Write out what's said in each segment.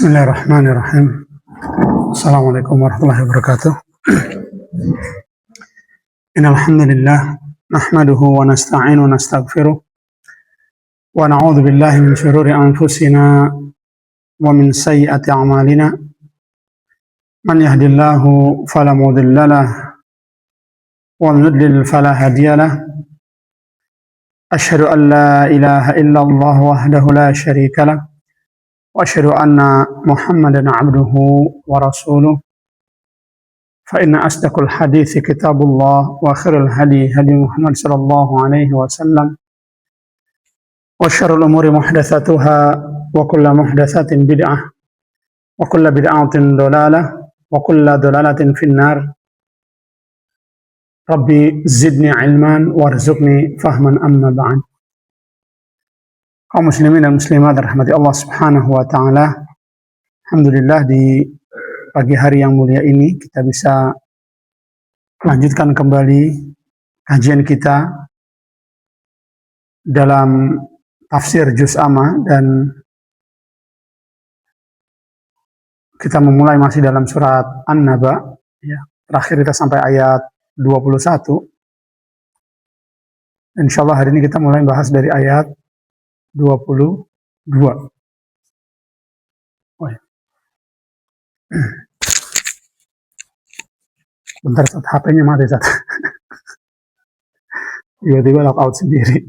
Bismillahirrahmanirrahim. Assalamualaikum warahmatullahi wabarakatuh. Innal hamdalillah nahmaduhu wa nasta'inu wa nastaghfiruh wa na'udzu billahi min shururi anfusina wa min sayyiati a'malina. Man yahdihillahu fala mudilla lahu wa man yudlil fala hadiya lahu. Asyhadu an la ilaha illallah wahdahu la syarika lahu. وأشهد أن محمدا عبده ورسوله فإن أصدق الحديث كتاب الله وخير الهدي هدي محمد صلى الله عليه وسلم وشر الأمور محدثاتها وكل محدثات بدعة وكل بدعة ضلالة وكل ضلالة في النار ربي زدني علما وارزقني فهما أما بعد. Kaum muslimin dan muslimat rahmati Allah Subhanahu wa taala. Alhamdulillah di pagi hari yang mulia ini kita bisa melanjutkan kembali kajian kita dalam tafsir Juz Amma, dan kita memulai masih dalam surat An-Naba ya. Terakhir kita sampai ayat 21. Insyaallah hari ini kita mulai bahas dari ayat 22. Oh ya. Bentar, HP-nya mati saat. Tiba-tiba lockout sendiri.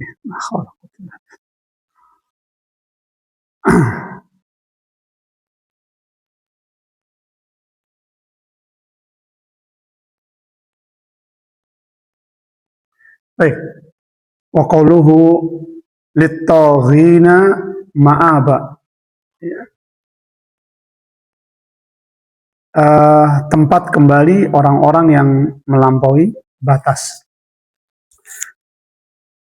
Baik. Wa qauluhu lit-taghina ma'aba. Tempat kembali orang-orang yang melampaui batas.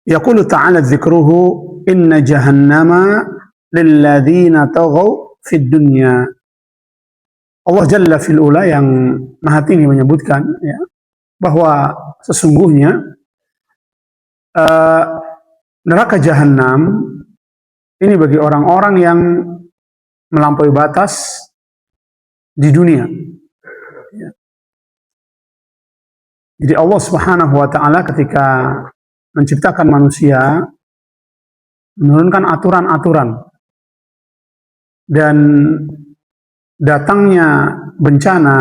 Yaqulu ta'ala dzikruhu inna jahannama lilladzina taghaw fid dunya. Allah Jalla fil Ula yang Maha Tinggi menyebutkan ya, bahwa sesungguhnya neraka jahanam ini bagi orang-orang yang melampaui batas di dunia. Jadi Allah Subhanahu wa taala ketika menciptakan manusia menurunkan aturan-aturan, dan datangnya bencana,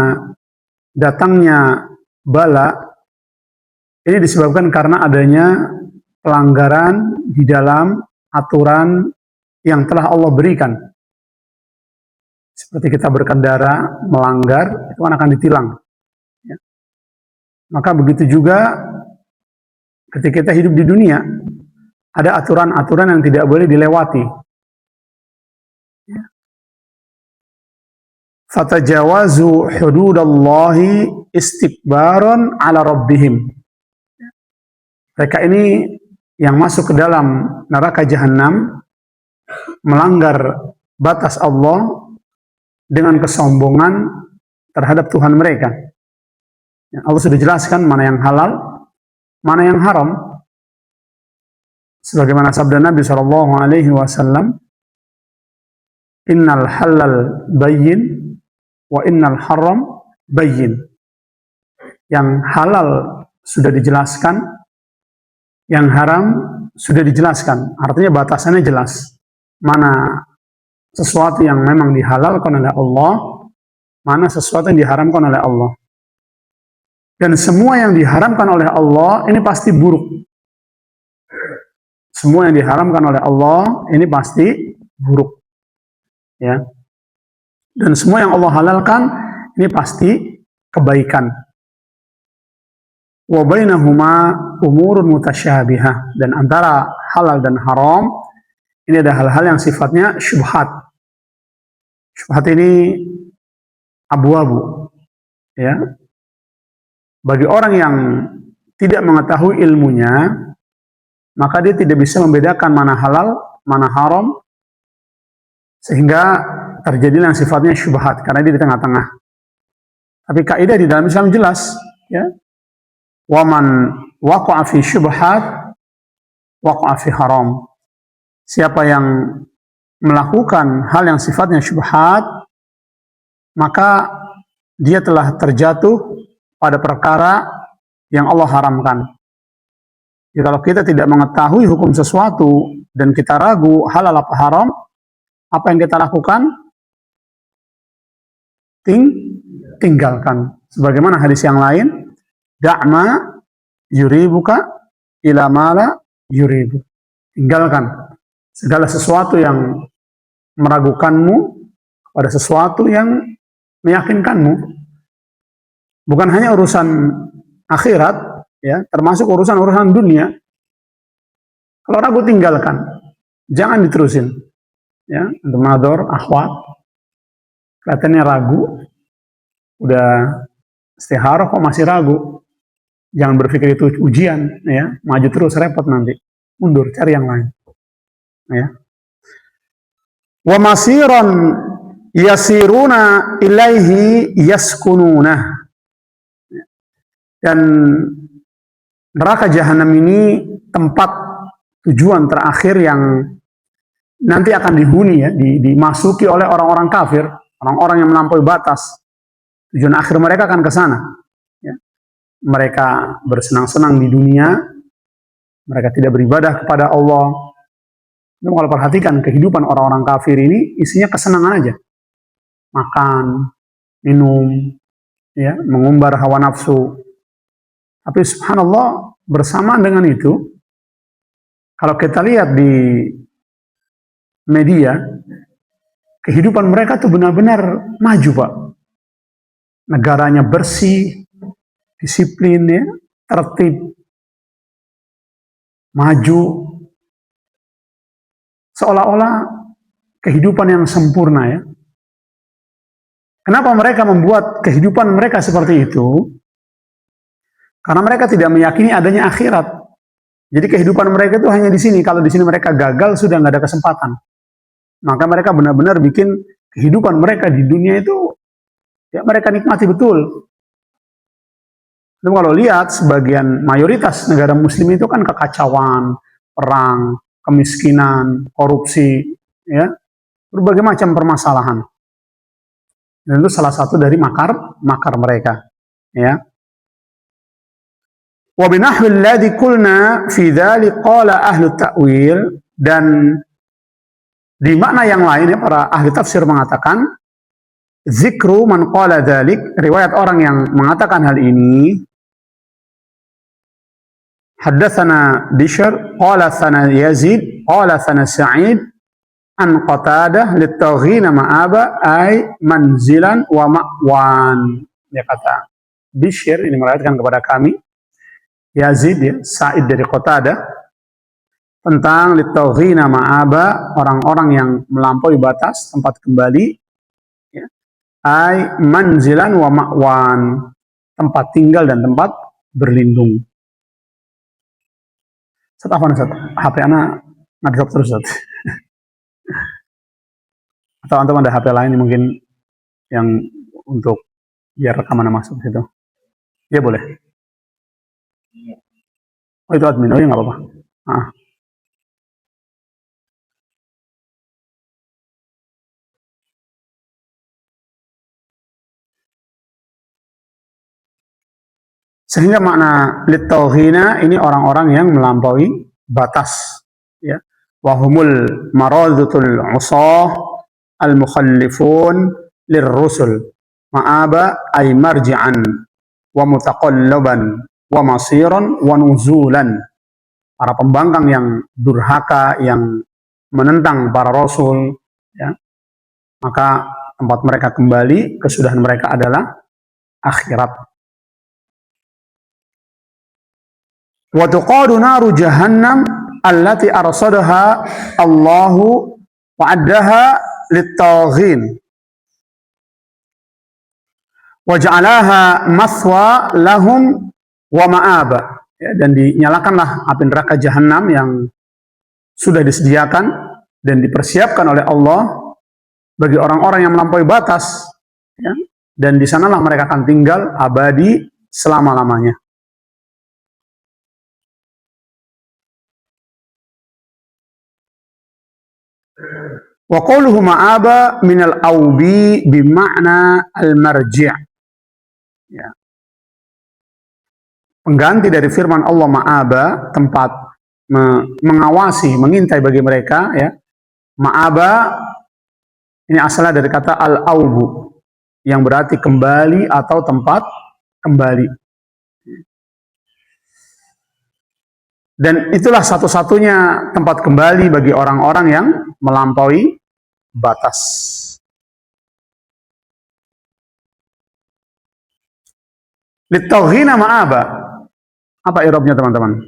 datangnya bala ini disebabkan karena adanya pelanggaran di dalam aturan yang telah Allah berikan. Seperti kita berkendara, melanggar, itu akan ditilang. Ya. Maka begitu juga ketika kita hidup di dunia, ada aturan-aturan yang tidak boleh dilewati. Ya. Fatajawazu hududallahi istikbaron ala rabbihim. Mereka ini yang masuk ke dalam neraka jahanam melanggar batas Allah dengan kesombongan terhadap Tuhan mereka. Allah sudah jelaskan mana yang halal, mana yang haram. Sebagaimana sabda Nabi SAW, innal halal bayyin wa innal haram bayyin. Yang halal sudah dijelaskan, yang haram sudah dijelaskan. Artinya batasannya jelas. Mana sesuatu yang memang dihalalkan oleh Allah, mana sesuatu yang diharamkan oleh Allah. Dan semua yang diharamkan oleh Allah ini pasti buruk. Semua yang diharamkan oleh Allah ini pasti buruk. Ya. Dan semua yang Allah halalkan ini pasti kebaikan. Wa bainahuma umurun mutasyabihah, dan antara halal dan haram ini ada hal-hal yang sifatnya syubhat. Syubhat ini abu-abu ya. Bagi orang yang tidak mengetahui ilmunya, maka dia tidak bisa membedakan mana halal, mana haram, sehingga terjadilah yang sifatnya syubhat karena dia di tengah-tengah. Tapi kaidah di dalam Islam jelas ya. Waman waqa'a fi syubhat waqa'a fi haram. Siapa yang melakukan hal yang sifatnya syubhat, maka dia telah terjatuh pada perkara yang Allah haramkan. Jadi kalau kita tidak mengetahui hukum sesuatu dan kita ragu halal apa haram, apa yang kita lakukan? Tinggalkan. Sebagaimana hadis yang lain, da'ma yuribuka ila mala yuribu. Tinggalkan segala sesuatu yang meragukanmu pada sesuatu yang meyakinkanmu. Bukan hanya urusan akhirat, ya, termasuk urusan-urusan dunia. Kalau ragu tinggalkan, jangan diterusin. Ya, untuk mador, akhwat, kelihatannya ragu, udah istiharah kok masih ragu. Jangan berpikir itu ujian, ya, maju terus repot nanti, mundur cari yang lain. Ya. Wa masiron yasiruna ilaihi yaskununa. Dan neraka jahanam ini tempat tujuan terakhir yang nanti akan dihuni, ya, dimasuki oleh orang-orang kafir, orang-orang yang melampaui batas. Tujuan akhir mereka akan ke sana. Ya. Mereka bersenang-senang di dunia, mereka tidak beribadah kepada Allah. Namun kalau perhatikan kehidupan orang-orang kafir ini isinya kesenangan aja. Makan, minum, ya, mengumbar hawa nafsu. Tapi subhanallah, bersamaan dengan itu, kalau kita lihat di media, kehidupan mereka tuh benar-benar maju, Pak. Negaranya bersih, disiplin, ya, tertib, maju, seolah-olah kehidupan yang sempurna, ya. Kenapa mereka membuat kehidupan mereka seperti itu? Karena mereka tidak meyakini adanya akhirat. Jadi kehidupan mereka itu hanya di sini. Kalau di sini mereka gagal, sudah nggak ada kesempatan. Maka mereka benar-benar bikin kehidupan mereka di dunia itu, ya, mereka nikmati betul. Dan kalau lihat sebagian mayoritas negara muslim itu kan kekacauan, perang, kemiskinan, korupsi, ya, berbagai macam permasalahan. Dan itu salah satu dari makar mereka, ya. Wa binahwi alladhi qulna fi dzalik qala ahlu ta'wil, dan di makna yang lain, ya, para ahli tafsir mengatakan zikru man qala dzalik, riwayat orang yang mengatakan hal ini, haddatsana Bishr qala sana Yazid qala sana Sa'id an Qatadah lit-taghina ma'aba ay manzilan wa ma'wan. Dia kata Bishr ini meriwayatkan kepada kami Yazid, ya, Sa'id dari Qatadah, tentang lit-taghina ma'aba, orang-orang yang melampaui batas tempat kembali, ya, ay manzilan wa ma'wan, tempat tinggal dan tempat berlindung. Ustaz, apa nih, Ustaz? HP anak ngadrop terus, Ustaz. Atau antum ada HP lain mungkin yang untuk biar rekaman masuk situ? Ya boleh. Oh itu admin, oh ya nggak apa-apa. Ah. Sehingga makna lit-taghina ini orang-orang yang melampaui batas, ya. Wahumul maradhatul usah al-mukhallifun lirrusul ma'aba ay marji'an wa mutaqallaban wa masiran wa nuzulan. Para pembangkang yang durhaka, yang menentang para rasul, ya, maka tempat mereka kembali, kesudahan mereka adalah akhirat. Wa tuqadu naru jahannam allati arsadaha Allahu wa'addaha lit-taghin wa ja'alaha mathwa lahum wa ma'aba, ya, dan dinyalakanlah api neraka jahanam yang sudah disediakan dan dipersiapkan oleh Allah bagi orang-orang yang melampaui batas, ya, dan di sanalah mereka akan tinggal abadi selama-lamanya. Wa qawluhu ma'aba minal aubi bima'na al-marji'. Ya. Pengganti dari firman Allah ma'aba, tempat mengawasi, mengintai bagi mereka, ya. Ma'aba ini asalnya dari kata al-aubu, yang berarti kembali atau tempat kembali. Dan itulah satu-satunya tempat kembali bagi orang-orang yang melampaui batas. Litauhina ma'aba. Apa i'rabnya teman-teman?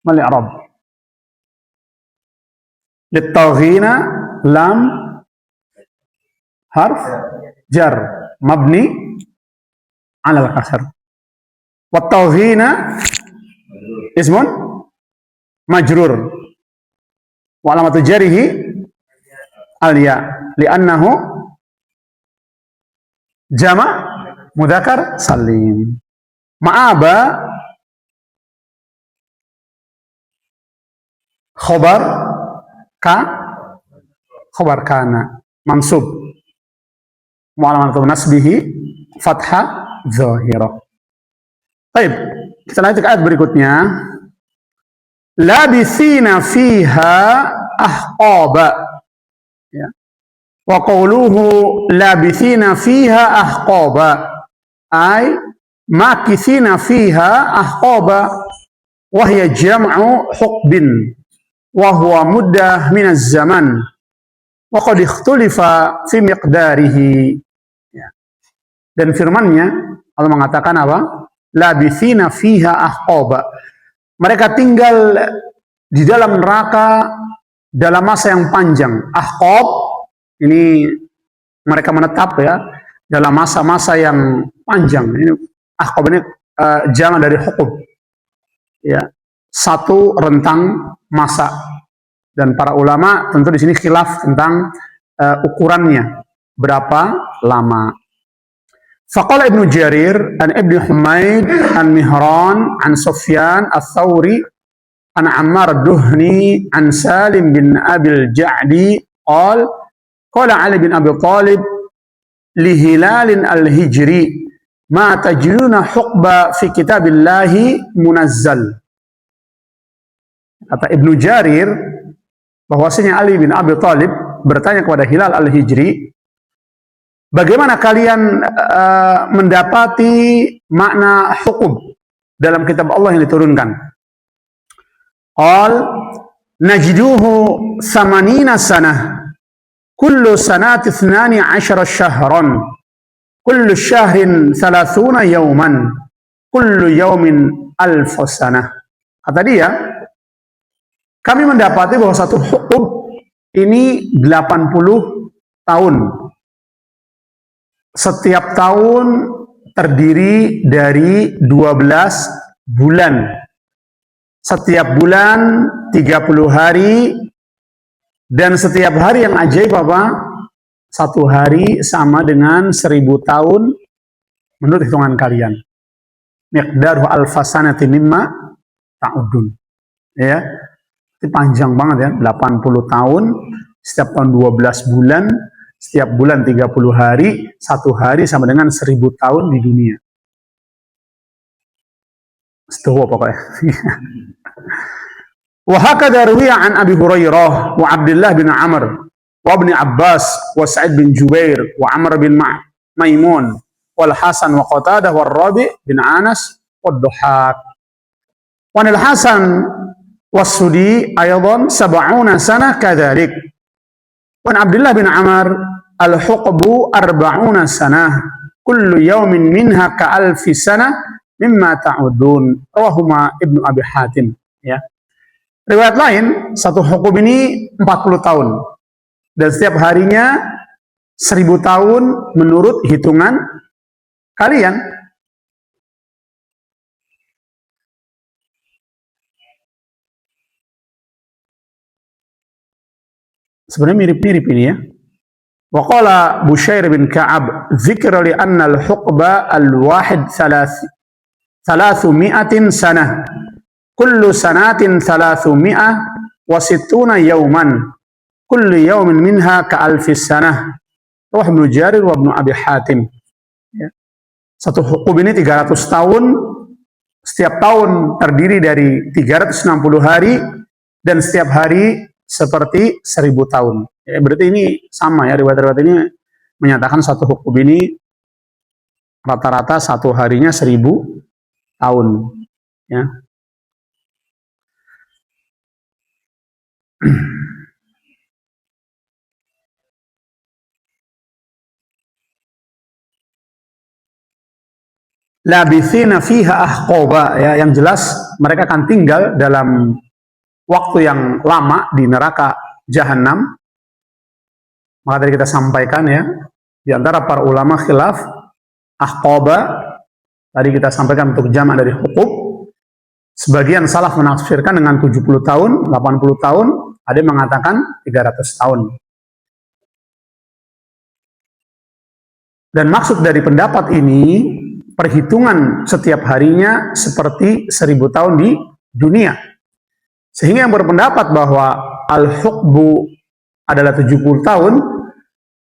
Mal i'rab? Litauhina lam harf jar mabni ala al-kasr. Wa tauhina ismun majrur. Wa alamatu jarihi al-ya li'annahu jama' mudzakkar salim. Ma'aba khobar kana mansub. Wa alamatu nasbihi fathah zahirah. Baik, kita lanjut ke ayat berikutnya. Labithina fiha ahqaba. Ya. Wa qawluhu labithina fiha ahqaba. Ay makithina fiha ahqaba. Wahya jam'u huqbin. Wahuwa muddah minaz zaman. Wa qad ikhtulifa fi miqdarihi. Ya. Dan firmannya Allah mengatakan apa? Labithina fiha ahqaba. Mereka tinggal di dalam neraka dalam masa yang panjang. Ahqab ini mereka menetap ya dalam masa-masa yang panjang. Ini ahqab ini jamak dari huqub. Ya, satu rentang masa. Dan para ulama tentu di sini khilaf tentang ukurannya berapa lama. Faqala Ibnu Jarir an Ibnu Humaid an Mihran an Sufyan al-Thawri an Ammar ad-Duhni an Salim bin Abil Ja'di qala Ali bin Abi Talib li Hilal al-Hijri ma tajiduna huqba fi kitabillahi munazzal. Kata Ibnu Jarir bahwasanya Ali bin Abi Talib bertanya kepada Hilal al-Hijri, bagaimana kalian mendapati makna hukum dalam kitab Allah yang diturunkan? Qal najiduhu samanina sanah. Kullu sanati 12 syahran. Kullu syahrin 30 yawman. Kullu yawmin 1000 sanah. Kata dia, kami mendapati bahwa satu hukum ini 80 tahun. Setiap tahun terdiri dari 12 bulan. Setiap bulan 30 hari. Dan setiap hari yang ajaib apa? Satu hari sama dengan 1000 tahun menurut hitungan kalian. Miqdaru alfasanati mimma ta'udun. Ya. Itu panjang banget ya, 80 tahun, setiap tahun 12 bulan. Setiap bulan 30 hari, satu hari sama dengan 1000 tahun di dunia. Setuhu pokoknya. Wa hakadha ruwiya an Abi Hurairah wa Abdullah bin Amr wa Ibn Abbas wa Sa'id bin Jubair wa Amr bin Maimun wal Hasan wa Qatadah wa Rabi bin Anas wa Duhak. Wa al Hasan was-Sudi aydan 70 sanah kadzalik. Wan Abdullah bin Amr al-huqbu 40 sanah. Kullu yawmin minha ka-alfi sanah mimma ta'udun. Rawahuma Ibnu Abi Hatim. Ya. Riwayat lain, satu hukum ini 40 tahun. Dan setiap harinya 1000 tahun menurut hitungan kalian. Sebenarnya mirip-mirip ini ya. Wa qala Bushair bin Ka'ab, "Dzikra li anna al-huqba al-wahid 300 sanah. Kullu sanatin 360 yawman. kulli yawmin minha ka'alfis sanah. Rawah Ibnu Jarir wa Ibnu Abi Hatim. Ya. Satu hukum ini 300 tahun, setiap tahun terdiri dari 360 hari, dan setiap hari seperti 1000 tahun. Ya, berarti ini sama ya, riwayat-riwayat ini menyatakan satu hukum ini rata-rata satu harinya 1000 tahun. Ya. Labithina fiha ahqaba, ya, yang jelas mereka akan tinggal dalam waktu yang lama di neraka jahanam. Maka tadi kita sampaikan ya, di antara para ulama khilaf ahqaba, tadi kita sampaikan untuk jamak dari hukum. Sebagian salaf menafsirkan dengan 70 tahun, 80 tahun, ada yang mengatakan 300 tahun. Dan maksud dari pendapat ini, perhitungan setiap harinya seperti 1000 tahun di dunia. Sehingga yang berpendapat bahwa al-hukbu adalah 70 tahun,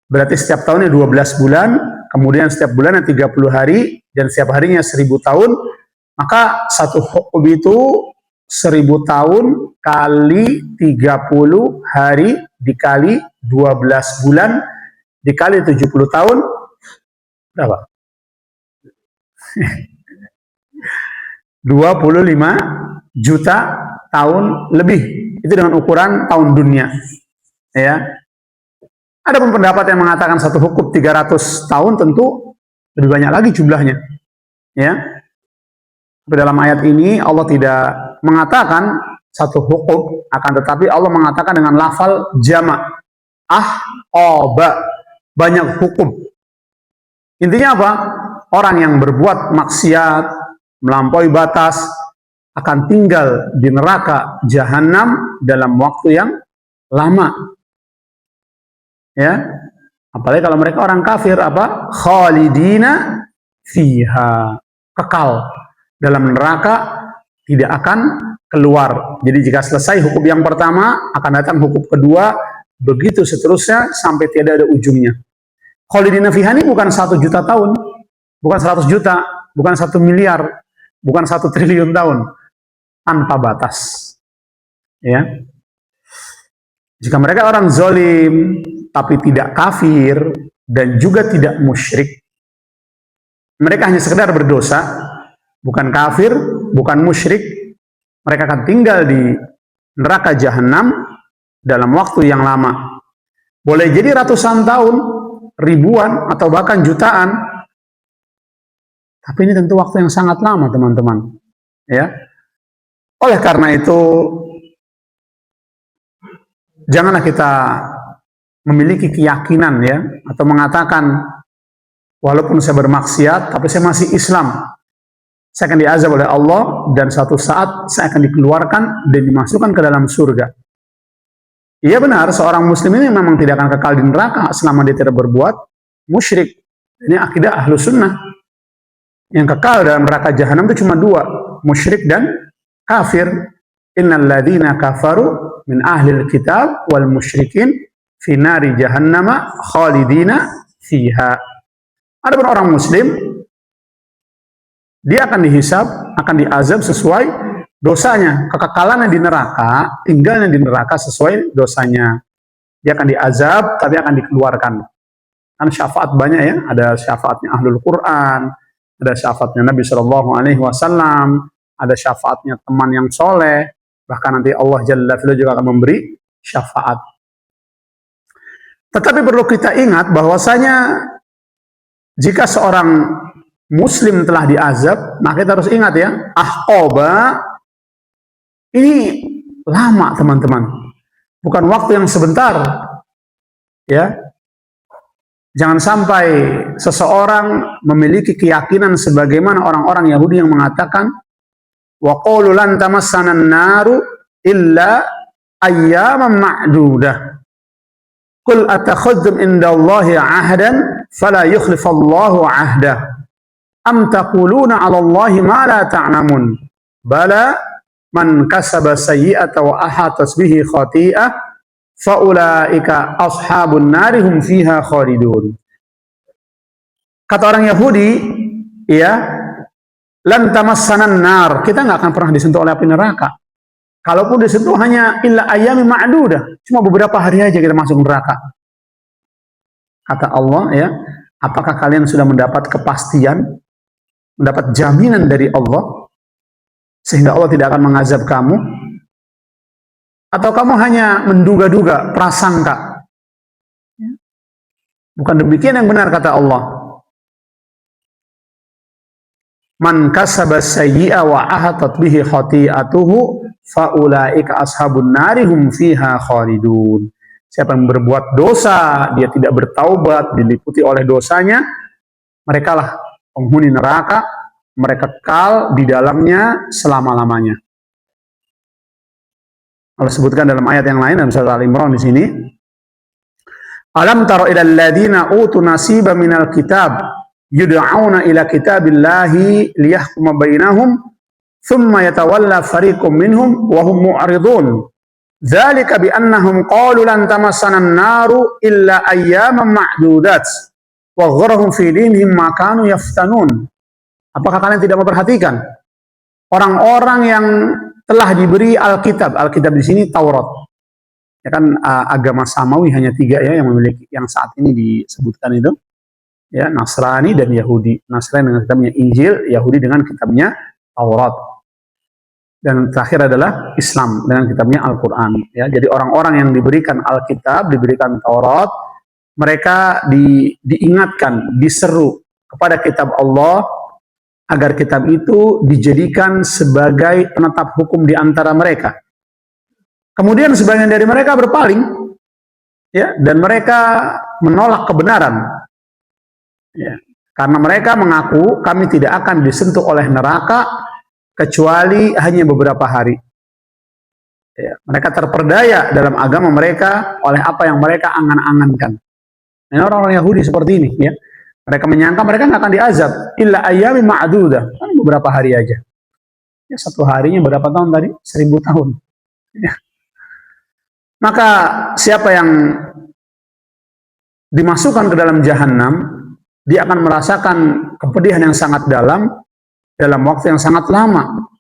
berarti setiap tahunnya 12 bulan, kemudian setiap bulannya 30 hari, dan setiap harinya 1000 tahun, maka satu hukub itu 1000 tahun kali 30 hari dikali 12 bulan dikali 70 tahun, berapa? 25 juta tahun lebih. Itu dengan ukuran tahun dunia. Ya. Ada pun pendapat yang mengatakan satu hukum 300 tahun, tentu lebih banyak lagi jumlahnya. Ya. Tapi dalam ayat ini Allah tidak mengatakan satu hukum, akan tetapi Allah mengatakan dengan lafal jamak. Banyak hukum. Intinya apa? Orang yang berbuat maksiat, melampaui batas, akan tinggal di neraka jahanam dalam waktu yang lama. Ya, apalagi kalau mereka orang kafir, apa? Khalidina fiha, kekal dalam neraka, tidak akan keluar. Jadi jika selesai hukum yang pertama, akan datang hukum kedua, begitu seterusnya sampai tidak ada ujungnya. Khalidina fiha ini bukan 1 juta tahun, bukan 100 juta, bukan 1 miliar, bukan 1 triliun tahun, tanpa batas. Ya. Jika mereka orang zalim, tapi tidak kafir dan juga tidak musyrik, mereka hanya sekedar berdosa, bukan kafir, bukan musyrik, mereka akan tinggal di neraka jahanam dalam waktu yang lama. Boleh jadi ratusan tahun, ribuan, atau bahkan jutaan. Tapi ini tentu waktu yang sangat lama, teman-teman. Ya. Oleh karena itu, janganlah kita memiliki keyakinan ya, atau mengatakan walaupun saya bermaksiat, tapi saya masih Islam. Saya akan diazab oleh Allah dan suatu saat saya akan dikeluarkan dan dimasukkan ke dalam surga. Iya benar, seorang muslim ini memang tidak akan kekal di neraka selama dia tidak berbuat musyrik. Ini akidah ahlu sunnah. Yang kekal dalam neraka jahanam itu cuma 2, musyrik dan kafir. Innal ladzina kafaru min ahlil kitab wal musyrikin fi nari jahannama khalidina fiha. Adapun orang muslim, dia akan dihisab, akan diazab sesuai dosanya. Kekekalannya di neraka, tinggalnya di neraka sesuai dosanya. Dia akan diazab, tapi akan dikeluarkan. Kan syafaat banyak ya, ada syafaatnya ahlul Quran, ada syafaatnya Nabi SAW, ada syafaatnya teman yang soleh, bahkan nanti Allah Jalla Fi'ala juga akan memberi syafaat. Tetapi perlu kita ingat bahwasanya jika seorang muslim telah diazab, maka kita harus ingat ya, ahqaba ini lama, teman-teman. Bukan waktu yang sebentar. Ya. Jangan sampai seseorang memiliki keyakinan sebagaimana orang-orang Yahudi yang mengatakan wa qalu lan tamassana an-naru illa ayyaman ma'dudah. Qul atakhadzum indallahi 'ahdan fala yukhlifallahu 'ahdah. Am taquluna 'ala Allahi ma la ta'lamun. Bala man kasaba sayyi'atan wa ahatat bihi khati'ah faulaika ashabun nari hum fiha khalidun. Kata orang Yahudi, ya, lan tamassanan nar, kita nggak akan pernah disentuh oleh api neraka. Kalaupun disentuh hanya illa ayami ma'dudah, cuma beberapa hari aja kita masuk neraka. Kata Allah, ya, apakah kalian sudah mendapat kepastian, mendapat jaminan dari Allah, sehingga Allah tidak akan mengazab kamu? Atau kamu hanya menduga-duga, prasangka? Bukan demikian yang benar, kata Allah. Man kasaba sayyi'a wa ahatat bihi khati'atuhu faulaika ashabun nari hum fiha khalidun. Siapa yang berbuat dosa, dia tidak bertaubat, diliputi oleh dosanya, mereka lah penghuni neraka, mereka kekal di dalamnya selama-lamanya. Allah sebutkan dalam ayat yang lain dalam surat Al-Imran di sini, alam tara ilal ladina utu nasiba minal kitab yud'auna ila kitabillahi liyahkuma bainahum thumma yatawalla fariqum minhum wa hum mu'ridun dzalika bi annahum qalu lan tamassana an-naru illa ayyaman ma'dudat wa gharahum fi dinihim ma kanu yaftanun. Apakah kalian tidak memperhatikan orang-orang yang telah diberi Alkitab? Alkitab di sini Taurat. Ya kan, agama Samawi hanya 3 ya yang memiliki, yang saat ini disebutkan itu. Ya, Nasrani dan Yahudi. Nasrani dengan kitabnya Injil, Yahudi dengan kitabnya Taurat. Dan terakhir adalah Islam dengan kitabnya Al-Quran. Ya, jadi orang-orang yang diberikan Alkitab, diberikan Taurat, mereka diingatkan, diseru kepada kitab Allah agar kitab itu dijadikan sebagai penetap hukum di antara mereka. Kemudian sebagian dari mereka berpaling, ya, dan mereka menolak kebenaran. Ya, karena mereka mengaku kami tidak akan disentuh oleh neraka kecuali hanya beberapa hari. Ya, mereka terperdaya dalam agama mereka oleh apa yang mereka angan-angankan. Ini orang-orang Yahudi seperti ini, ya. Mereka menyangka mereka nggak akan diazab illa ayyami ma'dudah, kan beberapa hari aja. Ya, satu harinya berapa tahun tadi? 1000 tahun. Ya. Maka siapa yang dimasukkan ke dalam jahanam, dia akan merasakan kepedihan yang sangat dalam waktu yang sangat lama.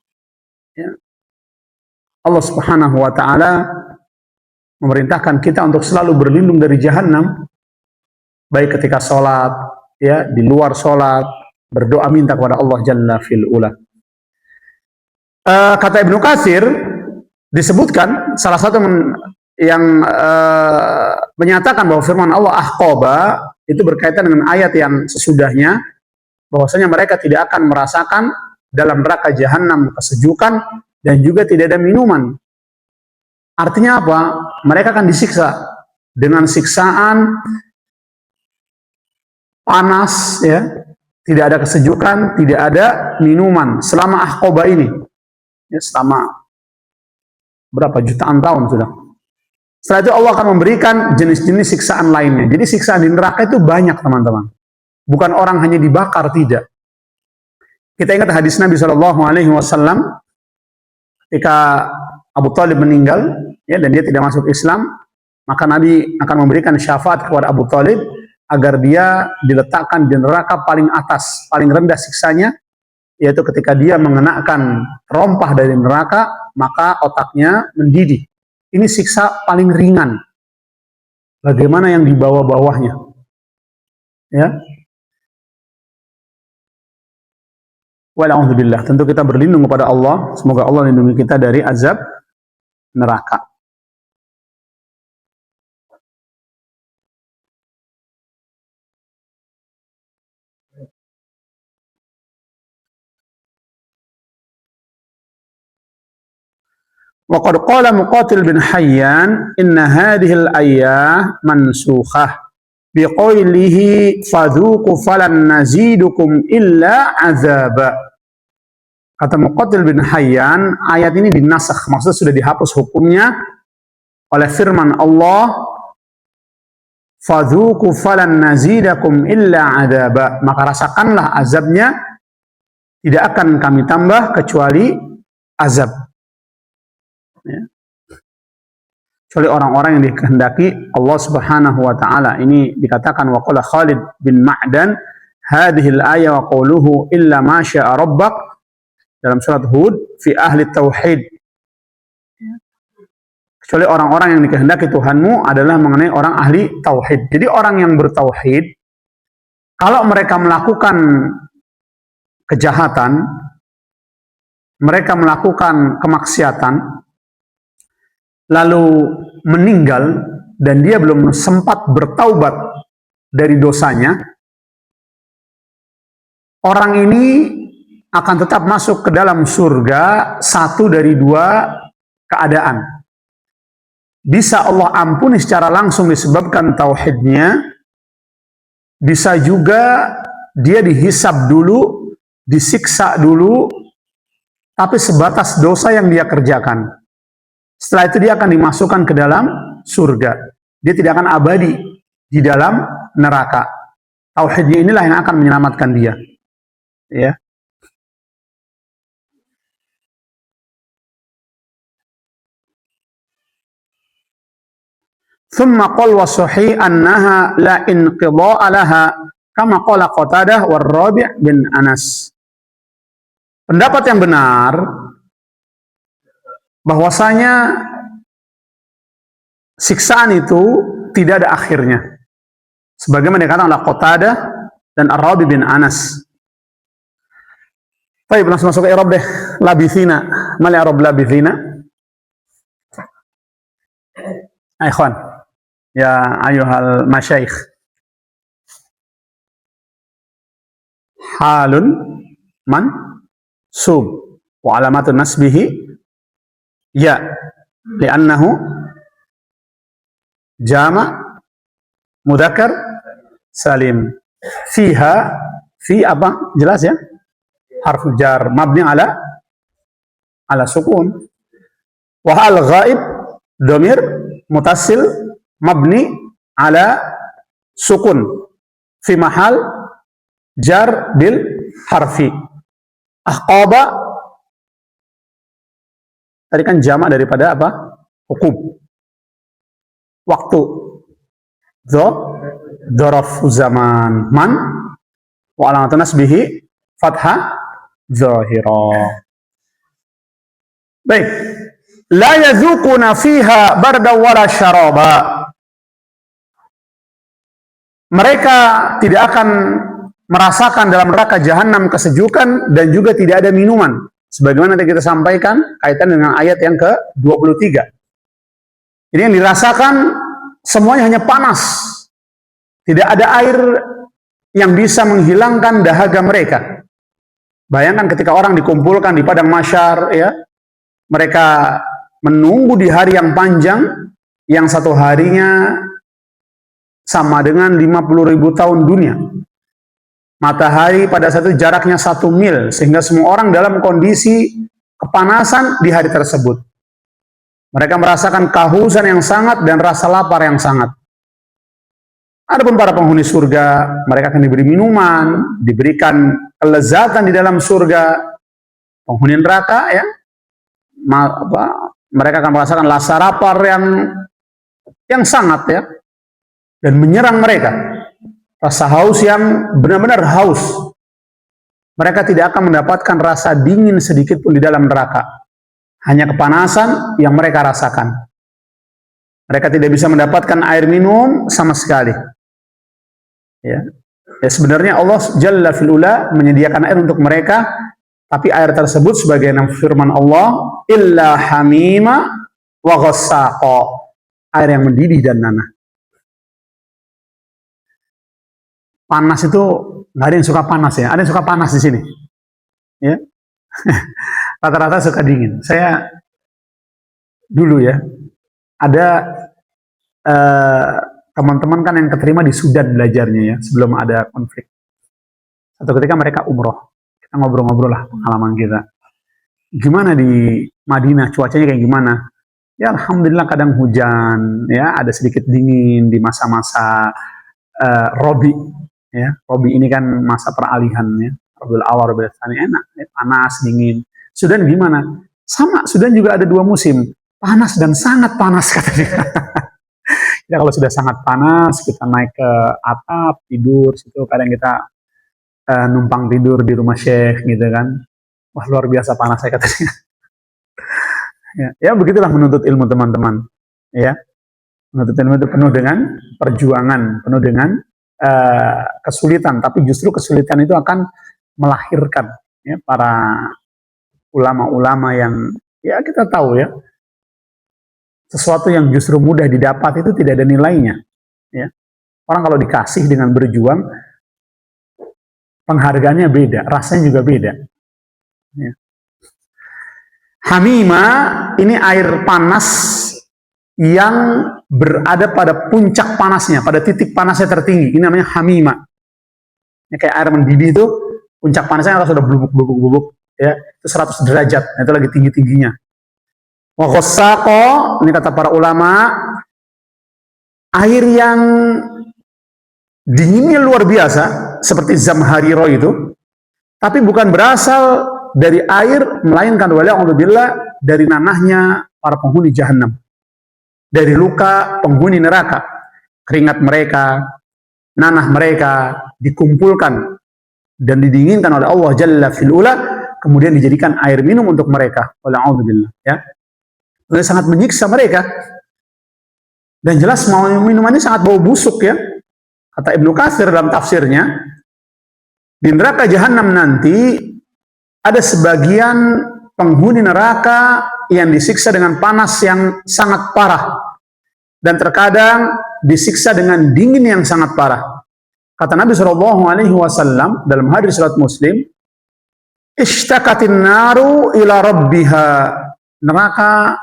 Ya. Allah Subhanahu wa Ta'ala memerintahkan kita untuk selalu berlindung dari jahanam, baik ketika sholat, ya, di luar sholat, berdoa minta kepada Allah Jalla fil ula. Kata Ibnu Katsir, disebutkan salah satu yang menyatakan bahwa firman Allah Ahqaba itu berkaitan dengan ayat yang sesudahnya, bahwasanya mereka tidak akan merasakan dalam neraka jahanam kesejukan dan juga tidak ada minuman. Artinya apa? Mereka akan disiksa dengan siksaan panas, ya, tidak ada kesejukan, tidak ada minuman selama Ahqaba ini, ya, selama berapa jutaan tahun sudah. Setelah itu Allah akan memberikan jenis-jenis siksaan lainnya. Jadi siksaan di neraka itu banyak, teman-teman. Bukan orang hanya dibakar, tidak. Kita ingat hadis Nabi SAW ketika Abu Thalib meninggal, ya, dan dia tidak masuk Islam, maka Nabi akan memberikan syafaat kepada Abu Thalib agar dia diletakkan di neraka paling atas, paling rendah siksanya, yaitu ketika dia mengenakan rompah dari neraka, maka otaknya mendidih. Ini siksa paling ringan. Bagaimana yang di bawah-bawahnya? Ya. Wala'udzubillah. Tentu kita berlindung kepada Allah. Semoga Allah lindungi kita dari azab neraka. Wa qad qala Muqatil bin Hayyan inna hadhil ayah mansukhah biqailihi fadhuqu falan nazidukum illa azaba. Kata Muqatil bin Hayyan, ayat ini dinasakh, maksudnya sudah dihapus hukumnya oleh firman Allah, fadhuqu falan nazidakum illa azaba, maka rasakanlah azabnya, tidak akan kami tambah kecuali azab. Ya. kecuali orang-orang yang dikehendaki Allah Subhanahu wa taala. Ini dikatakan wa qala Khalid bin Ma'dan hadhil ayat wa qawluhu illa ma syaa rabbak dalam surat Hud fi ahli tauhid. Kecuali orang-orang yang dikehendaki Tuhanmu adalah mengenai orang ahli tauhid. Jadi orang yang bertauhid, kalau mereka melakukan kejahatan, mereka melakukan kemaksiatan, lalu meninggal dan dia belum sempat bertaubat dari dosanya, orang ini akan tetap masuk ke dalam surga satu dari dua keadaan. Bisa Allah ampuni secara langsung disebabkan tauhidnya, bisa juga dia dihisab dulu, disiksa dulu, tapi sebatas dosa yang dia kerjakan. Setelah itu dia akan dimasukkan ke dalam surga. Dia tidak akan abadi di dalam neraka. Tauhidnya inilah yang akan menyelamatkan dia. Ya. Thumma qal wa sahih annaha la inqidha'a laha kama qala Qatadah war Rabi' bin Anas. Pendapat yang benar bahwasanya siksaan itu tidak ada akhirnya. Sebagaimana dikatakan oleh Qatadah dan Ar-Rabi bin Anas. Baik, langsung masuk ke i'rab deh. Labithina. Mal i'rab labithina? Ikhwan. Ya ayuhal masyayikh. Halun man sub wa alamatun nasbihi ya li'annahu jama' mudzakkar salim. Fiha fi apa? Jelas ya? Harfu jar mabni ala sukun. Wa al ghaib dhamir mutasil mabni ala sukun fi mahal jar bil harfi. Ahqaba tadi kan jamak daripada apa? Uqub. Waktu. Dzaraf zaman. Man wa alamatun nasbihi fathah zahira. Baik. La yazuquna fiha barda wala syaraba. Mereka tidak akan merasakan dalam neraka jahanam kesejukan dan juga tidak ada minuman. Sebagaimana nanti kita sampaikan kaitan dengan ayat yang ke-23. Jadi yang dirasakan semuanya hanya panas. Tidak ada air yang bisa menghilangkan dahaga mereka. Bayangkan ketika orang dikumpulkan di padang mahsyar, ya, mereka menunggu di hari yang panjang, yang satu harinya sama dengan 50.000 tahun dunia. Matahari pada saat itu jaraknya 1 mil, sehingga semua orang dalam kondisi kepanasan di hari tersebut. Mereka merasakan kehausan yang sangat dan rasa lapar yang sangat. Adapun para penghuni surga, mereka akan diberi minuman, diberikan kelezatan di dalam surga. Penghuni neraka, ya, mereka akan merasakan rasa lapar yang sangat, ya, dan menyerang mereka. Rasa haus yang benar-benar haus. Mereka tidak akan mendapatkan rasa dingin sedikit pun di dalam neraka. Hanya kepanasan yang mereka rasakan. Mereka tidak bisa mendapatkan air minum sama sekali. Ya, sebenarnya Allah Jalla fil Ula menyediakan air untuk mereka, tapi air tersebut sebagai firman Allah, illa hamima wa ghassaqa. Air yang mendidih dan nanah. Panas itu nggak ada yang suka panas, ya. Ada yang suka panas di sini, ya. Rata-rata suka dingin. Saya dulu, ya, ada teman-teman kan yang keterima di Sudan belajarnya, ya, sebelum ada konflik. Satu ketika mereka umroh, kita ngobrol-ngobrol lah pengalaman kita. Gimana di Madinah, cuacanya kayak gimana? Ya alhamdulillah kadang hujan, ya, ada sedikit dingin di masa-masa Robi. Ya, Robi ini kan masa peralihan, ya. Rabiul Awal, Rabiul Tsani, enak, ya, panas, dingin. Sudan gimana? Sama, Sudan juga ada 2 musim. panas dan sangat panas katanya. Ya kalau sudah sangat panas, kita naik ke atap, tidur situ, kadang kita numpang tidur di rumah syekh gitu kan. Wah, luar biasa panasnya katanya. Ya, begitulah menuntut ilmu teman-teman. Ya, menuntut ilmu itu penuh dengan perjuangan, penuh dengan kesulitan, tapi justru kesulitan itu akan melahirkan ya para ulama-ulama yang ya kita tahu ya, sesuatu yang justru mudah didapat itu tidak ada nilainya. Ya. Orang kalau dikasih dengan berjuang, penghargaannya beda, rasanya juga beda. Ya. Hamima ini air panas yang berada pada puncak panasnya, pada titik panasnya tertinggi. Ini namanya hamima. Ini kayak air mendidih itu, puncak panasnya kalau sudah bubuk-bubuk, ya, itu 100 derajat, itu lagi tinggi-tingginya. Wa ghassaqo, ini kata para ulama, air yang dinginnya luar biasa, seperti zamhariro itu, tapi bukan berasal dari air, melainkan wala'udzubillah dari nanahnya para penghuni jahannam. Dari luka penghuni neraka. Keringat mereka, nanah mereka dikumpulkan dan didinginkan oleh Allah Jalla fil ula, kemudian dijadikan air minum untuk mereka. Wala'udzubillah, ya. Itu sangat menyiksa mereka. Dan jelas mau minumannya sangat bau busuk ya. Kata Ibnu Katsir dalam tafsirnya, di neraka jahanam nanti ada sebagian penghuni neraka yang disiksa dengan panas yang sangat parah dan terkadang disiksa dengan dingin yang sangat parah. Kata Nabi SAW dalam hadis riwayat Muslim, ishtakatin naru ila rabbiha, neraka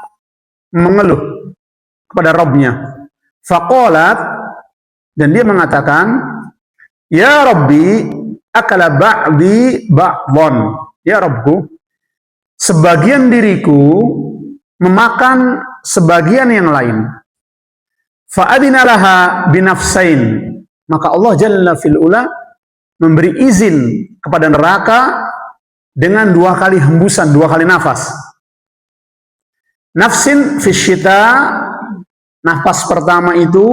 mengeluh kepada Rabbnya. Faqalat, dan dia mengatakan, ya Rabbi, akala ba'di ba'dhan. Ya Rabbku, sebagian diriku memakan sebagian yang lain. Fa'adina laha binafsain. Maka Allah Jalla fil ula memberi izin kepada neraka dengan 2 kali hembusan, 2 kali nafas. Nafsin fisyita, nafas pertama itu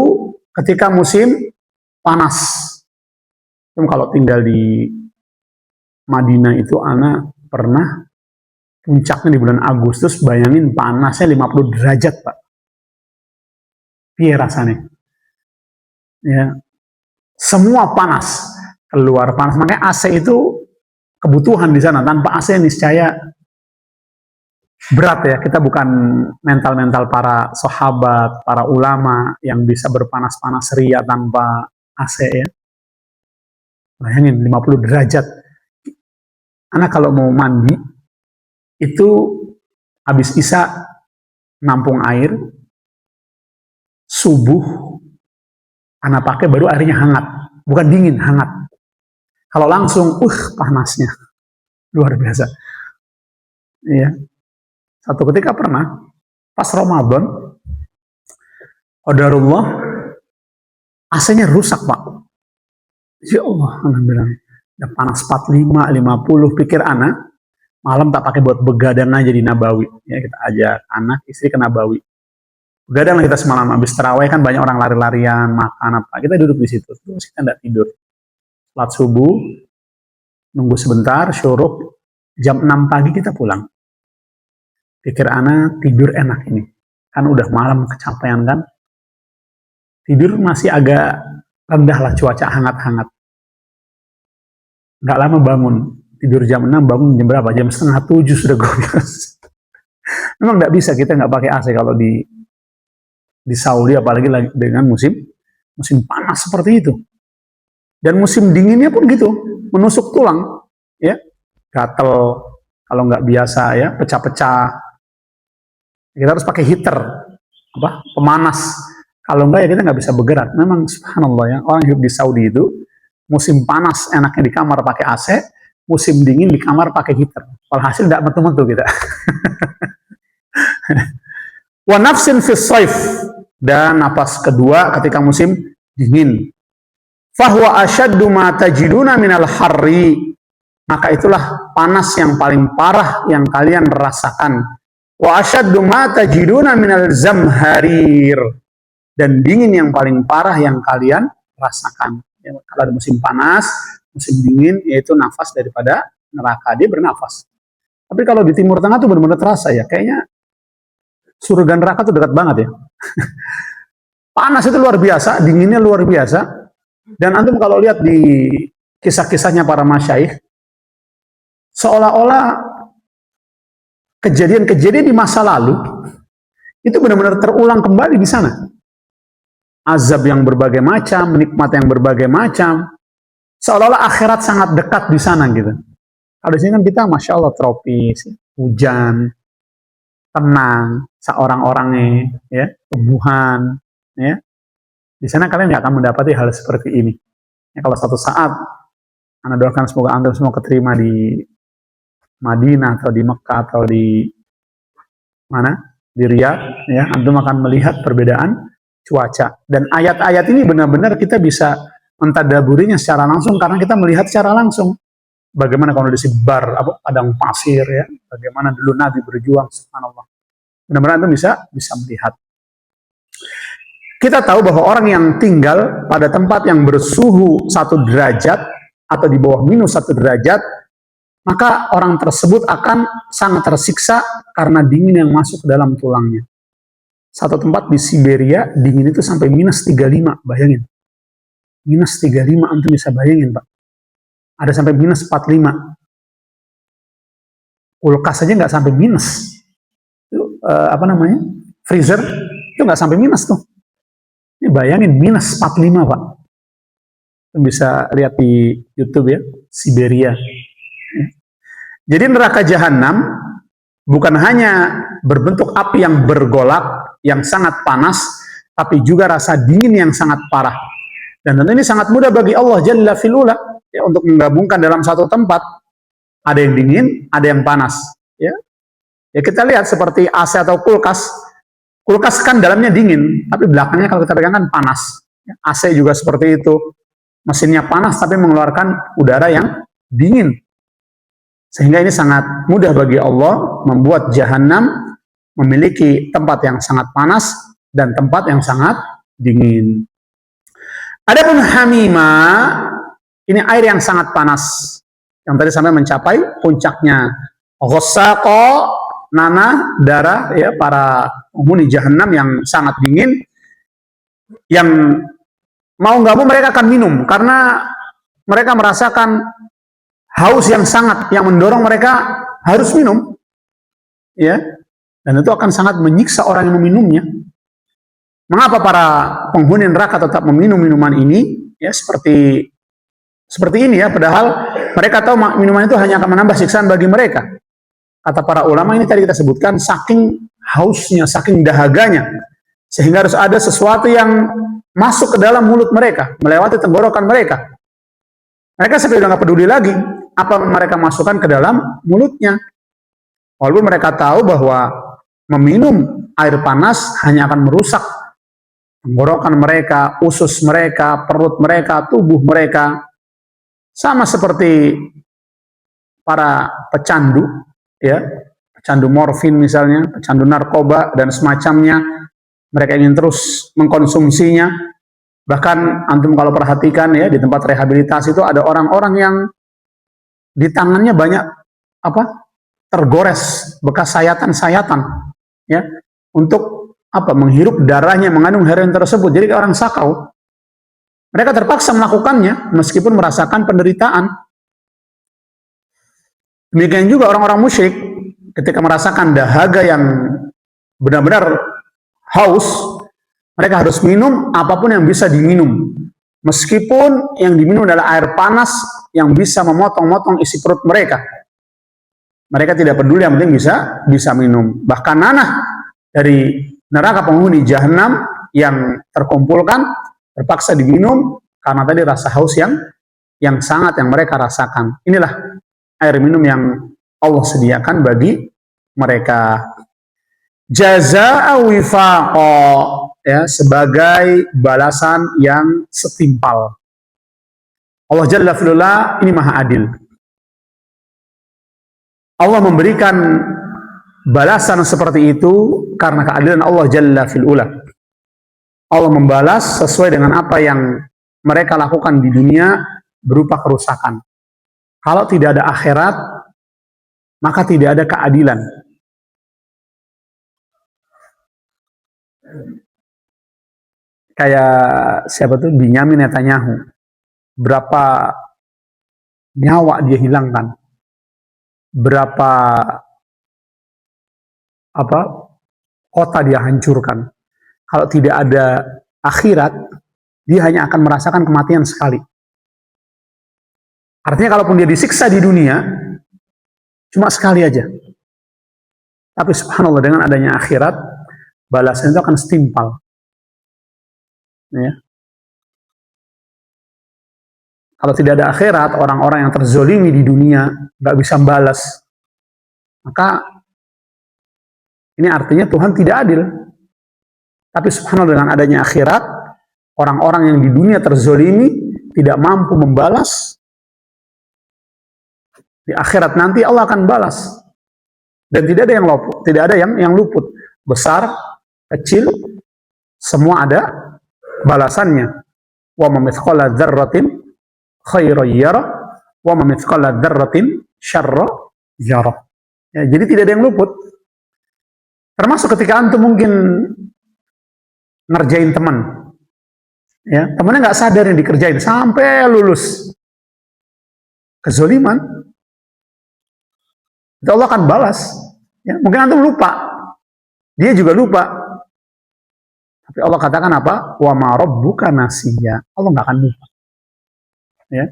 ketika musim panas. Kalau tinggal di Madinah itu anak pernah puncaknya di bulan Agustus, bayangin panasnya 50 derajat, Pak. Piye rasanya? Ya. Semua panas, keluar panas. Makanya AC itu kebutuhan di sana. Tanpa AC niscaya berat ya. Kita bukan mental-mental para sahabat, para ulama yang bisa berpanas-panas ria tanpa AC ya. Bayangin 50 derajat. Anak kalau mau mandi itu habis isya nampung air, subuh anak pakai baru airnya hangat, bukan dingin, hangat. Kalau langsung, panasnya luar biasa. Iya. Satu ketika pernah pas Ramadan, qadarullah AC-nya rusak, Pak. Ya Allah, anak bilang, udah panas 45, 50, pikir anak, malam tak pakai buat begadang aja di Nabawi. Ya, kita ajak anak, istri ke Nabawi. Begadang lah kita semalam, habis tarawih kan banyak orang lari-larian, makan apa. Kita duduk di situ, terus kita tidak tidur. Salat subuh, nunggu sebentar, syuruk, jam 6 pagi kita pulang. Pikir anak, tidur enak ini. Kan udah malam kecapean kan. Tidur masih agak rendah lah, cuaca hangat-hangat. Nggak lama bangun. Tidur jam 6, bangun jam berapa? Jam setengah 7 sudah goyos. Memang nggak bisa kita nggak pakai AC kalau di Saudi, apalagi dengan musim panas seperti itu. Dan musim dinginnya pun gitu, menusuk tulang, ya, gatel kalau nggak biasa ya, pecah-pecah. Kita harus pakai heater, pemanas. Kalau enggak ya kita nggak bisa bergerak. Memang subhanallah ya, orang hidup di Saudi itu musim panas enaknya di kamar pakai AC, musim dingin di kamar pakai heater. Walhasil tidak metu-metu kita. Wa nafsin fis saif, dan napas kedua ketika musim dingin. Fahuwa asyaddu ma tajiduna minal harri, maka itulah panas yang paling parah yang kalian rasakan. Wa asyaddu ma tajiduna minal zamharir, dan dingin yang paling parah yang kalian rasakan. Ya, kalau ada musim panas, musim dingin, yaitu nafas daripada neraka, dia bernafas. Tapi kalau di Timur Tengah tuh benar-benar terasa ya, kayaknya surga neraka tuh dekat banget ya. Panas itu luar biasa, dinginnya luar biasa. Dan antum kalau lihat di kisah-kisahnya para masyaikh, seolah-olah kejadian-kejadian di masa lalu itu benar-benar terulang kembali di sana. Azab yang berbagai macam, nikmat yang berbagai macam, seolah-olah akhirat sangat dekat di sana gitu. Kalau di sini kan kita masya Allah tropis, hujan, tenang, seorang-orangnya, ya, tumbuhan, ya. Di sana kalian nggak akan mendapati hal seperti ini. Ya, kalau suatu saat, Anda doakan semoga Anda semua keterima di Madinah atau di Mekah atau di mana, di Riyadh, ya, Antum akan melihat perbedaan cuaca. Dan ayat-ayat ini benar-benar kita bisa mentadaburinya secara langsung karena kita melihat secara langsung. Bagaimana kondisi bar, padang pasir, ya, bagaimana dulu Nabi berjuang, subhanallah. Benar-benar Antum bisa melihat. Kita tahu bahwa orang yang tinggal pada tempat yang bersuhu 1 derajat atau di bawah minus 1 derajat, maka orang tersebut akan sangat tersiksa karena dingin yang masuk ke dalam tulangnya. Satu tempat di Siberia, dingin itu sampai minus 35, bayangin. Minus 35, Antum bisa bayangin, Pak. Ada sampai minus 45. Kulkas aja nggak sampai minus. Itu, freezer, itu nggak sampai minus tuh. Ini bayangin, minus 45, Pak. Bisa lihat di YouTube ya, Siberia. Jadi neraka jahanam bukan hanya berbentuk api yang bergolak, yang sangat panas, tapi juga rasa dingin yang sangat parah. Dan tentu ini sangat mudah bagi Allah Jalla fi'ula, ya, untuk menggabungkan dalam satu tempat. Ada yang dingin, ada yang panas. Ya, ya kita lihat seperti AC atau kulkas. Kulkas kan dalamnya dingin, tapi belakangnya kalau kita pegang kan panas. AC juga seperti itu. Mesinnya panas tapi mengeluarkan udara yang dingin. Sehingga ini sangat mudah bagi Allah membuat jahanam memiliki tempat yang sangat panas dan tempat yang sangat dingin. Adapun hamimah, ini air yang sangat panas. Yang tadi sampai mencapai puncaknya. Ghassaqa, nanah, darah, ya, para penghuni jahanam yang sangat dingin, yang mau nggak mau mereka akan minum karena mereka merasakan haus yang sangat, yang mendorong mereka harus minum, ya, dan itu akan sangat menyiksa orang yang meminumnya. Mengapa para penghuni neraka tetap meminum minuman ini? Ya, seperti ini ya, padahal mereka tahu minuman itu hanya akan menambah siksaan bagi mereka. Kata para ulama ini tadi kita sebutkan, saking hausnya, saking dahaganya, sehingga harus ada sesuatu yang masuk ke dalam mulut mereka, melewati tenggorokan mereka. Mereka seperti udah nggak peduli lagi apa mereka masukkan ke dalam mulutnya. Walaupun mereka tahu bahwa meminum air panas hanya akan merusak tenggorokan mereka, usus mereka, perut mereka, tubuh mereka. Sama seperti para pecandu, ya, pecandu morfin misalnya, pecandu narkoba dan semacamnya. Mereka ingin terus mengkonsumsinya. Bahkan antum kalau perhatikan ya, di tempat rehabilitasi itu ada orang-orang yang di tangannya banyak tergores bekas sayatan-sayatan, ya, untuk menghirup darahnya mengandung heroin tersebut. Jadi orang sakau. Mereka terpaksa melakukannya meskipun merasakan penderitaan. Demikian juga orang-orang musyrik ketika merasakan dahaga yang benar-benar haus, mereka harus minum apapun yang bisa diminum. Meskipun yang diminum adalah air panas yang bisa memotong-motong isi perut mereka. Mereka tidak peduli, yang penting bisa minum. Bahkan nanah dari neraka penghuni jahanam yang terkumpulkan terpaksa diminum karena tadi rasa haus yang sangat yang mereka rasakan. Inilah air minum yang Allah sediakan bagi mereka. Jazaa'a wifaqa, ya, sebagai balasan yang setimpal. Allah Jalla fi'ula ini maha adil. Allah memberikan balasan seperti itu karena keadilan Allah Jalla fil ula. Allah membalas sesuai dengan apa yang mereka lakukan di dunia berupa kerusakan. Kalau tidak ada akhirat, maka tidak ada keadilan. Kayak siapa tuh, Binyamin Netanyahu. Berapa nyawa dia hilangkan. Berapa kota dia hancurkan. Kalau tidak ada akhirat, dia hanya akan merasakan kematian sekali. Artinya kalaupun dia disiksa di dunia, cuma sekali aja. Tapi subhanallah, dengan adanya akhirat, balasan itu akan setimpal. Ya. Kalau tidak ada akhirat, orang-orang yang terzolimi di dunia nggak bisa balas. Maka ini artinya Tuhan tidak adil. Tapi subhanallah, dengan adanya akhirat, orang-orang yang di dunia terzolimi tidak mampu membalas. Di akhirat nanti Allah akan balas. Dan tidak ada yang luput, tidak ada yang luput. Besar, kecil, semua ada balasannya. Wa ma mithqala dzarratin khairan yarah wa ma mithqala dzarratin syarra yarah. Ya, jadi tidak ada yang luput. Termasuk ketika antum mungkin ngerjain teman. Ya, temannya nggak sadar yang dikerjain sampai lulus. Kezoliman. Itu Allah akan balas. Ya, mungkin antum lupa. Dia juga lupa. Tapi Allah katakan apa? Wa ma rabbuka nasiya. Allah nggak akan lupa. Ya.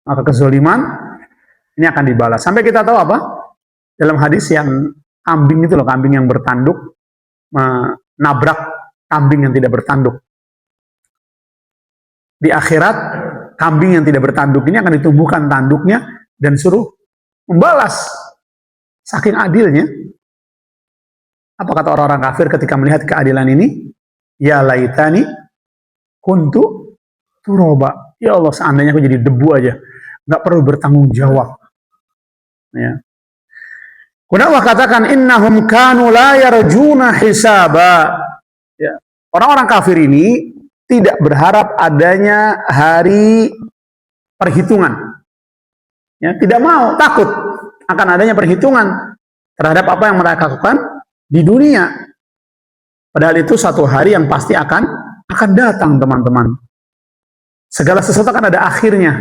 Maka kezoliman ini akan dibalas. Sampai kita tahu apa? Dalam hadis yang kambing itu loh, kambing yang bertanduk menabrak kambing yang tidak bertanduk. Di akhirat, kambing yang tidak bertanduk ini akan ditumbuhkan tanduknya dan suruh membalas. Saking adilnya. Apa kata orang-orang kafir ketika melihat keadilan ini? Ya laitani kuntu turoba. Ya Allah, seandainya aku jadi debu aja. Nggak perlu bertanggung jawab. Ya. Kemudian Allah katakan, innahum kanu la yarjuna hisaba. Ya. Orang-orang kafir ini tidak berharap adanya hari perhitungan. Ya, tidak mau, takut akan adanya perhitungan terhadap apa yang mereka lakukan di dunia. Padahal itu satu hari yang pasti akan datang, teman-teman. Segala sesuatu akan ada akhirnya.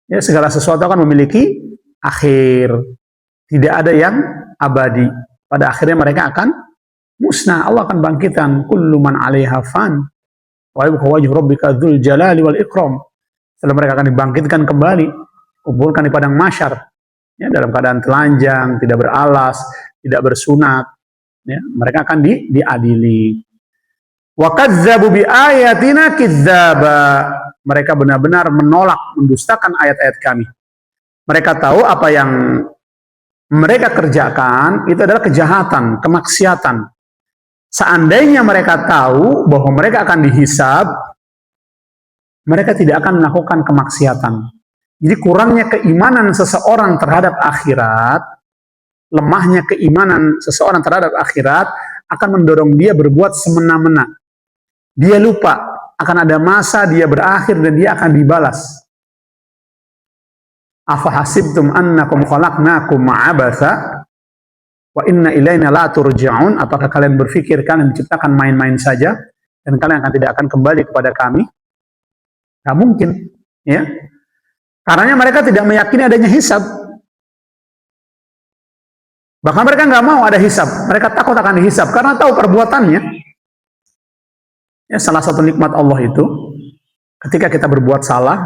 Ya, segala sesuatu akan memiliki akhir. Tidak ada yang abadi. Pada akhirnya mereka akan musnah. Allah akan bangkitkan. Kullu man 'alaiha fan wa yabqa wajhu rabbika dzul jalali wal ikram. Setelah mereka akan dibangkitkan kembali, kumpulkan di padang mahsyar, ya, dalam keadaan telanjang, tidak beralas, tidak bersunat, ya, mereka akan diadili. Wa kadzdzabu bi ayatina kidzdzaba. Mereka benar-benar menolak, mendustakan ayat-ayat kami. Mereka tahu apa yang mereka kerjakan itu adalah kejahatan, kemaksiatan. Seandainya mereka tahu bahwa mereka akan dihisab, mereka tidak akan melakukan kemaksiatan. Jadi kurangnya keimanan seseorang terhadap akhirat, lemahnya keimanan seseorang terhadap akhirat akan mendorong dia berbuat semena-mena. Dia lupa akan ada masa dia berakhir dan dia akan dibalas. Afahasibtum annakum khalaqnakum ma'abatha wa inna ilaina la turja'un. Apakah kalian berpikir kalian diciptakan main-main saja dan kalian tidak akan kembali kepada kami? Tidak mungkin, ya. Karena mereka tidak meyakini adanya hisab. Bahkan mereka nggak mau ada hisab. Mereka takut akan dihisab karena tahu perbuatannya. Ya, salah satu nikmat Allah itu ketika kita berbuat salah,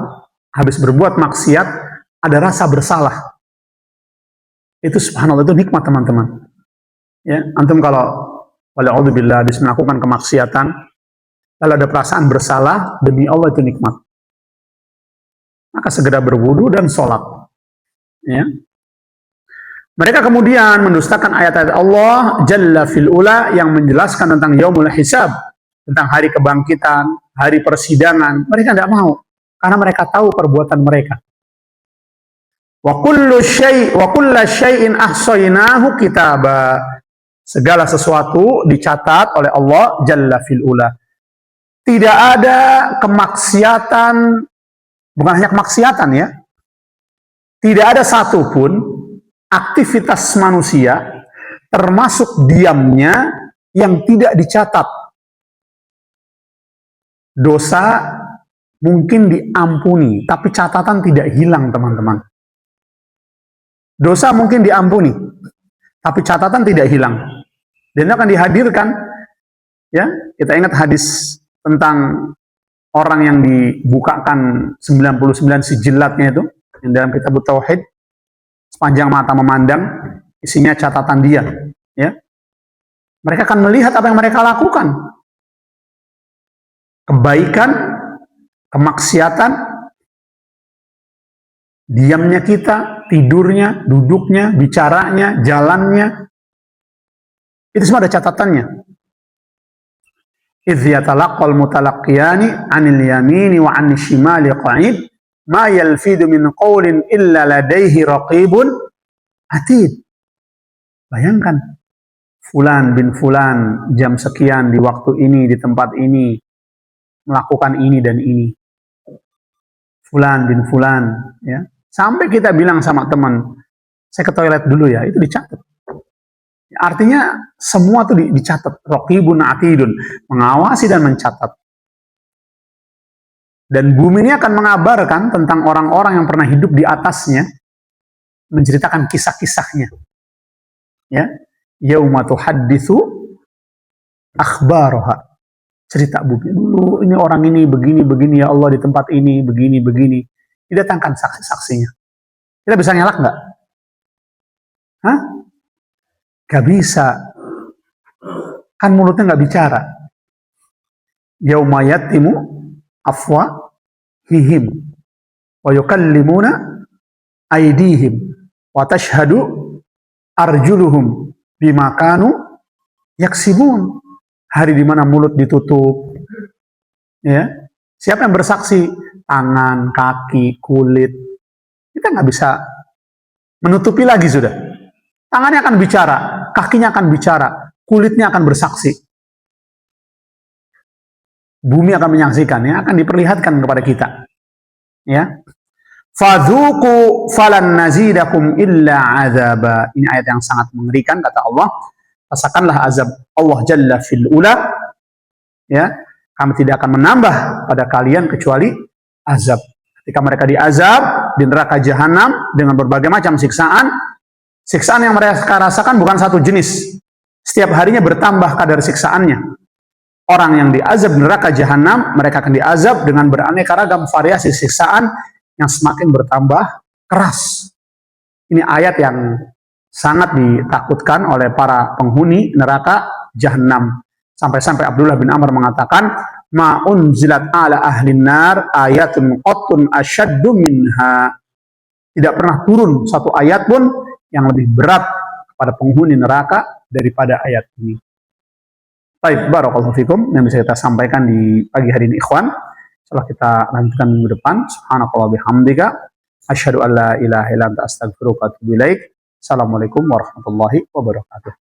habis berbuat maksiat, ada rasa bersalah. Itu subhanallah, itu nikmat, teman-teman. Ya, antum kalau wala'udzubillah habis melakukan kemaksiatan, lalu ada perasaan bersalah, demi Allah itu nikmat. Maka segera berwudu dan sholat. Ya. Mereka kemudian mendustakan ayat-ayat Allah Jalla fil ula yang menjelaskan tentang yaumul hisab, tentang hari kebangkitan, hari persidangan. Mereka tidak mau karena mereka tahu perbuatan mereka. Wa kullu syai'in ahsaynahu kitaba. Segala sesuatu dicatat oleh Allah Jalla fil ula. Tidak ada kemaksiatan, bukan hanya kemaksiatan ya. Tidak ada satupun aktivitas manusia, termasuk diamnya, yang tidak dicatat. Dosa mungkin diampuni, tapi catatan tidak hilang, teman-teman. Dosa mungkin diampuni, tapi catatan tidak hilang. Dan akan dihadirkan, ya, kita ingat hadis tentang orang yang dibukakan 99 sijilatnya itu, yang dalam kitab Tauhid, sepanjang mata memandang, isinya catatan dia. Ya. Mereka akan melihat apa yang mereka lakukan. Kebaikan, kemaksiatan, diamnya kita, tidurnya, duduknya, bicaranya, jalannya, itu semua ada catatannya. Idh yatalaqqal mutalaqqiyani 'anil yamini wa 'anil shimali qa'id ma yalfidu min qawlin illa ladaihi raqibun atid. Bayangkan, fulan bin fulan jam sekian di waktu ini, di tempat ini, melakukan ini dan ini. Fulan bin fulan, ya. Sampai kita bilang sama teman, saya ke toilet dulu ya, itu dicatat. Artinya semua itu dicatat. Raqibun atidun, mengawasi dan mencatat. Dan bumi ini akan mengabarkan tentang orang-orang yang pernah hidup di atasnya, menceritakan kisah-kisahnya. Ya, yauma tuhadditsu akhbaraha. Cerita bumi dulu, ini orang ini begini ya Allah di tempat ini begini. Didatangkan saksi-saksinya. Kita bisa nyalak nggak? Hah? Gak bisa. Kan mulutnya nggak bicara. Yauma yatimu afwahihim wa yukallimuna aydihim wa tashhadu arjuluhum bima kanu yaksibun. Hari di mana mulut ditutup. Ya. Siapa yang bersaksi? Tangan, kaki, kulit. Kita nggak bisa menutupi lagi sudah. Tangannya akan bicara, kakinya akan bicara, kulitnya akan bersaksi. Bumi akan menyaksikan, ya, akan diperlihatkan kepada kita. Ya. Fadzuqu falan nazidakum illa azaba. Ini ayat yang sangat mengerikan, kata Allah. Rasakanlah azab Allah Jalla fil ula. Ya, kami tidak akan menambah pada kalian kecuali azab. Ketika mereka diazab di neraka jahanam dengan berbagai macam siksaan, siksaan yang mereka rasakan bukan satu jenis. Setiap harinya bertambah kadar siksaannya. Orang yang diazab di neraka jahanam, mereka akan diazab dengan beraneka ragam variasi siksaan yang semakin bertambah keras. Ini ayat yang sangat ditakutkan oleh para penghuni neraka jahanam. Sampai-sampai Abdullah bin Amr mengatakan, ma unzilat ala ahlin nar ayatun qattun asyaddu minha. Tidak pernah turun satu ayat pun yang lebih berat kepada penghuni neraka daripada ayat ini. Baik, barakallahu fikum, yang bisa kita sampaikan di pagi hari ini, ikhwan. Setelah kita lanjutkan minggu depan, subhanakallah bihamdika, asyhadu an la ilaha illa anta astaghfiruka wa atubu ilaik. Assalamualaikum warahmatullahi wabarakatuh.